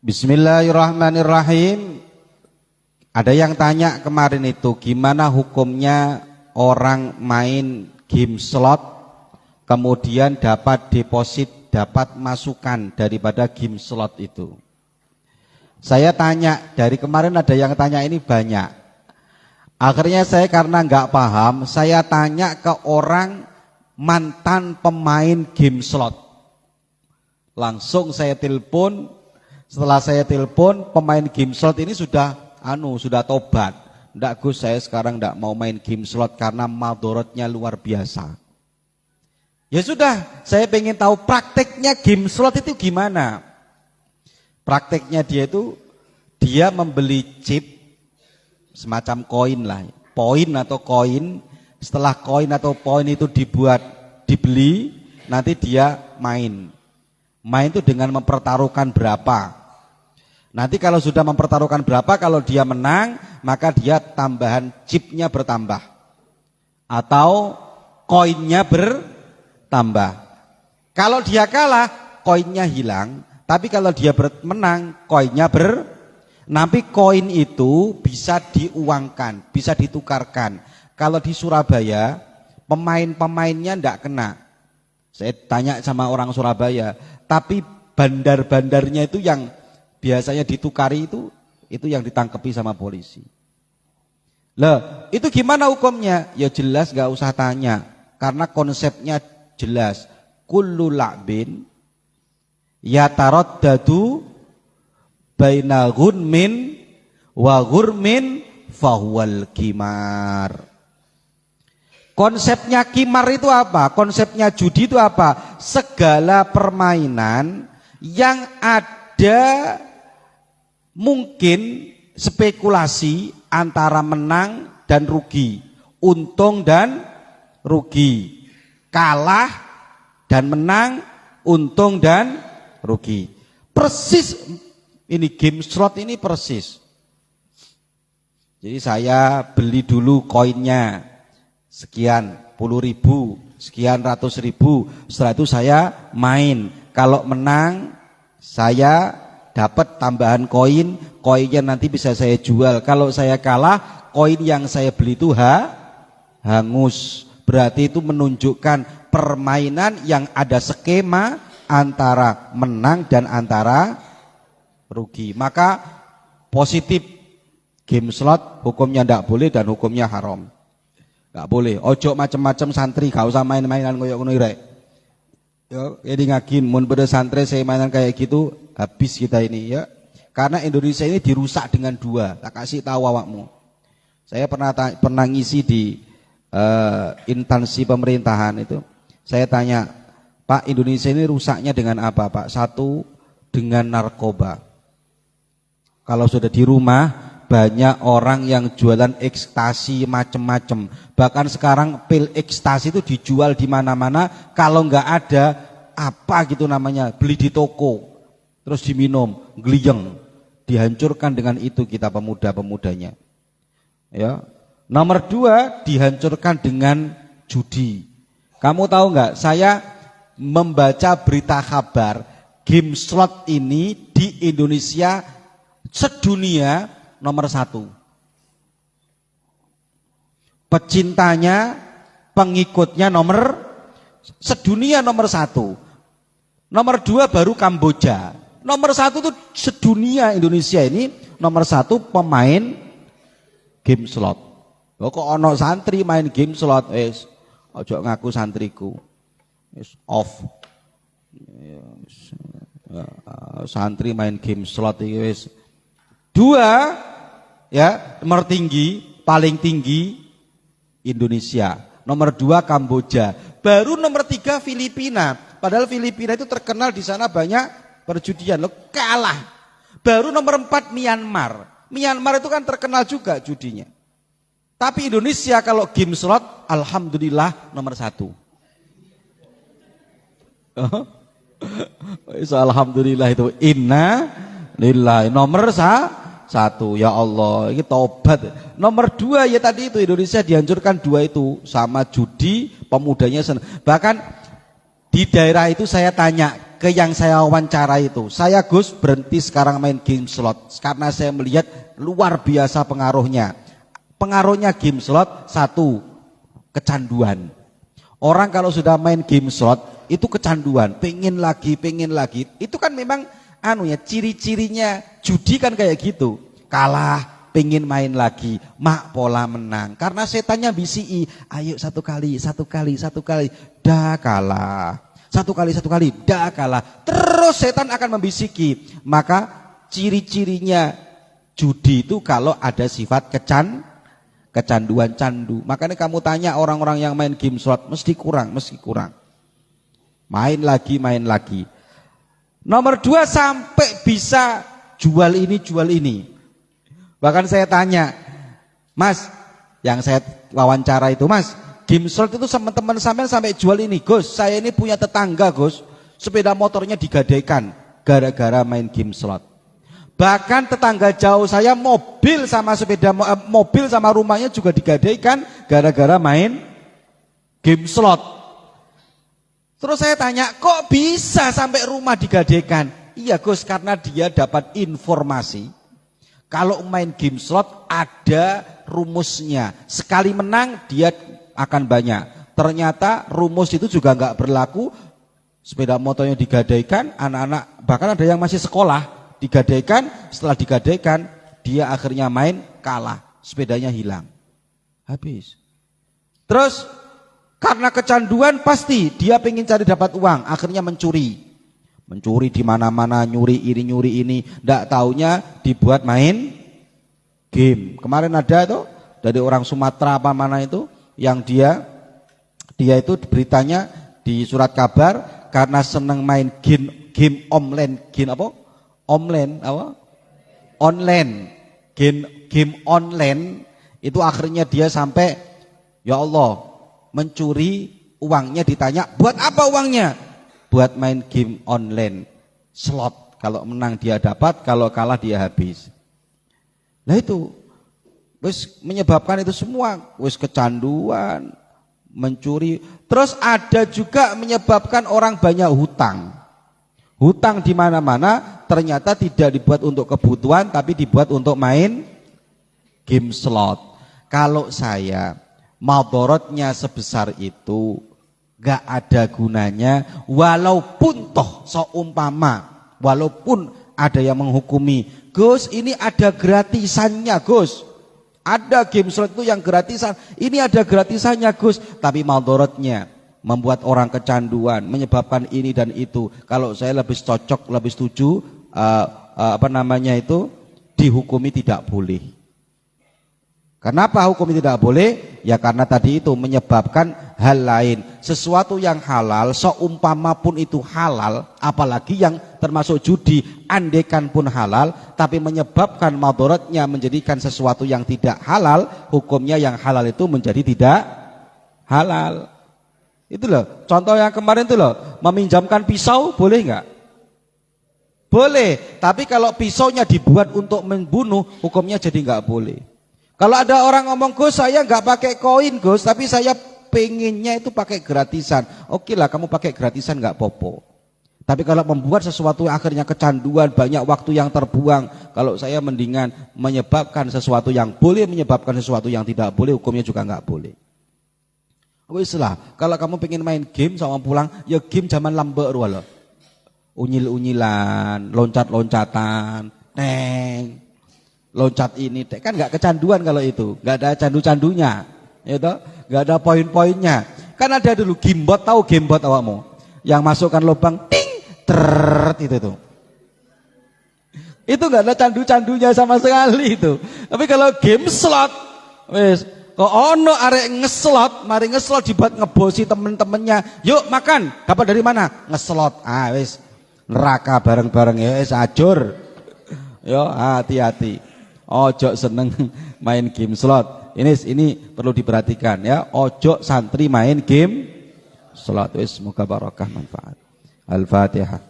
Bismillahirrahmanirrahim. Ada yang tanya kemarin itu, gimana hukumnya orang main game slot kemudian dapat deposit, dapat masukan daripada game slot itu. Saya tanya, dari kemarin ada yang tanya ini banyak. Akhirnya saya karena nggak paham, saya tanya ke orang mantan pemain game slot. Langsung saya telepon. Setelah saya telepon, pemain game slot ini sudah tobat. Nggak Gus, saya sekarang nggak mau main game slot karena madorotnya luar biasa. Ya sudah, saya pengen tahu prakteknya game slot itu gimana. Prakteknya dia membeli chip semacam koin lah, poin atau koin. Setelah koin atau poin itu dibeli, nanti dia main. Main itu dengan mempertaruhkan berapa. Nanti kalau sudah mempertaruhkan berapa, kalau dia menang, maka dia tambahan chipnya bertambah. Atau koinnya bertambah. Kalau dia kalah, koinnya hilang. Tapi kalau dia menang, koinnya nanti koin itu bisa diuangkan, bisa ditukarkan. Kalau di Surabaya, pemain-pemainnya enggak kena. Saya tanya sama orang Surabaya, tapi bandar-bandarnya itu yang biasanya ditukari itu yang ditangkepi sama polisi. Lah, itu gimana hukumnya? Ya jelas gak usah tanya, karena konsepnya jelas. Kullu la'bin yataraddadu baina ghunmin wa ghurmin fahuwal kimar. Konsepnya kimar itu apa? Konsepnya judi itu apa? Segala permainan yang ada mungkin spekulasi antara menang dan rugi, untung dan rugi, kalah dan menang, untung dan rugi. Persis ini game slot ini persis. Jadi saya beli dulu koinnya sekian puluh ribu, sekian ratus ribu, setelah itu saya main. Kalau menang saya dapat tambahan koin, koinnya nanti bisa saya jual. Kalau saya kalah, koin yang saya beli itu hangus. Berarti itu menunjukkan permainan yang ada skema antara menang dan antara rugi. Maka positif game slot hukumnya tidak boleh dan hukumnya haram. Tidak boleh. Ojo macam-macam santri, gak usah main-mainan koyok ngono rek. Ya, jadi ngagin, mun pada santri saya mainan kayak gitu, habis kita ini ya. Karena Indonesia ini dirusak dengan dua. Tak kasih tahu awakmu. Saya pernah ngisi di instansi pemerintahan itu. Saya tanya, Pak, Indonesia ini rusaknya dengan apa, Pak? Satu, dengan narkoba. Kalau sudah di rumah, banyak orang yang jualan ekstasi macem-macem. Bahkan sekarang pil ekstasi itu dijual di mana-mana. Kalau nggak ada apa gitu namanya, beli di toko, terus diminum, gliyeng, dihancurkan dengan itu kita pemuda-pemudanya. Ya, nomor dua dihancurkan dengan judi. Kamu tahu nggak? Saya membaca berita kabar game slot ini di Indonesia sedunia nomor 1. Pecintanya, pengikutnya sedunia nomor 1. Nomor 2 baru Kamboja. Nomor 1 itu sedunia Indonesia ini nomor 1 pemain game slot. Kok ono santri main game slot, ojo ngaku santriku. Off. Santri main game slot iki wis. 2 ya, nomor tinggi, paling tinggi Indonesia. Nomor 2 Kamboja. Baru nomor 3 Filipina. Padahal Filipina itu terkenal di sana banyak perjudian. Lo kalah. Baru nomor 4 Myanmar. Myanmar itu kan terkenal juga judinya. Tapi Indonesia kalau game slot, alhamdulillah nomor 1. Alhamdulillah itu inna lillahi nomor 1. Ya Allah, ini taubat. Nomor 2 ya tadi itu Indonesia dihancurkan 2 itu sama judi, pemudanya Bahkan di daerah itu saya tanya, ke yang saya wawancara itu. Saya Gus berhenti sekarang main game slot karena saya melihat luar biasa pengaruhnya. Pengaruhnya game slot, satu, kecanduan. Orang kalau sudah main game slot itu kecanduan, pengen lagi. Itu kan memang ciri-cirinya judi kan kayak gitu. Kalah, pengen main lagi, mak pola menang. Karena setannya bisi, ayo satu kali, dah kalah. Satu kali, dah kalah. Terus setan akan membisiki. Maka ciri-cirinya judi itu kalau ada sifat kecanduan, candu. Makanya kamu tanya orang-orang yang main game slot mesti kurang. Main lagi. Nomor 2 sampai bisa jual ini. Bahkan saya tanya, Mas, yang saya wawancara itu, Mas, game slot itu teman-teman sampai jual ini. Gus, saya ini punya tetangga, Gus, sepeda motornya digadaikan gara-gara main game slot. Bahkan tetangga jauh saya mobil sama rumahnya juga digadaikan gara-gara main game slot. Terus saya tanya, kok bisa sampai rumah digadaikan? Iya Gus, karena dia dapat informasi kalau main game slot ada rumusnya. Sekali menang dia akan banyak. Ternyata rumus itu juga nggak berlaku. Sepeda motornya digadaikan, anak-anak bahkan ada yang masih sekolah digadaikan, setelah digadaikan dia akhirnya main kalah, sepedanya hilang, habis. Terus karena kecanduan pasti dia pengen cari dapat uang, akhirnya mencuri di mana-mana, nyuri ini, ndak taunya dibuat main game. Kemarin ada tuh dari orang Sumatera apa mana itu yang dia itu beritanya di surat kabar karena seneng main game online, game online itu akhirnya dia sampai ya Allah mencuri uangnya. Ditanya buat apa uangnya? Buat main game online slot, kalau menang dia dapat, kalau kalah dia habis. Nah itu wis menyebabkan itu semua, wis kecanduan, mencuri. Terus ada juga menyebabkan orang banyak hutang. Hutang di mana-mana ternyata tidak dibuat untuk kebutuhan tapi dibuat untuk main game slot. Kalau saya madorotnya sebesar itu gak ada gunanya, walaupun toh seumpama, walaupun ada yang menghukumi, Gus ini ada gratisannya Gus, ada game slot itu yang gratisan, ini ada gratisannya Gus, tapi madorotnya membuat orang kecanduan, menyebabkan ini dan itu. Kalau saya lebih cocok, lebih setuju dihukumi tidak boleh. Kenapa hukumi tidak boleh? Ya karena tadi itu menyebabkan hal lain. Sesuatu yang halal, seumpama pun itu halal, apalagi yang termasuk judi, andekan pun halal, tapi menyebabkan madharatnya menjadikan sesuatu yang tidak halal, hukumnya yang halal itu menjadi tidak halal. Itu loh, contoh yang kemarin itu loh, meminjamkan pisau boleh nggak? Boleh, tapi kalau pisaunya dibuat untuk membunuh, hukumnya jadi nggak boleh. Kalau ada orang ngomong, Gus saya nggak pakai koin Gus, tapi saya pengennya itu pakai gratisan. Oke lah, kamu pakai gratisan nggak popo. Tapi kalau membuat sesuatu yang akhirnya kecanduan, banyak waktu yang terbuang, kalau saya mendingan menyebabkan sesuatu yang boleh, menyebabkan sesuatu yang tidak boleh, hukumnya juga nggak boleh. Wis lah, kalau kamu pengen main game sama pulang, ya game zaman lambek loh. Unyil-unyilan, loncat-loncatan, loncat ini, kan nggak kecanduan kalau itu, nggak ada candu-candunya, itu nggak ada poin-poinnya. Kan ada dulu gamebot, tahu gamebot awakmu? Yang masukkan lubang, ting, itu tuh. Itu nggak ada candu-candunya sama sekali itu. Tapi kalau game slot, wis. Kok ono arek ngeslot, mari ngeslot dibuat ngebosi temen-temennya. Yuk makan, dapat dari mana? Ngeslot. Ah wis neraka bareng-bareng ya, wis ajur. Yo hati-hati. Ojo seneng main game slot. Ini perlu diperhatikan ya. Ojo santri main game slot. Wis semoga barokah manfaat. Al-Fatihah.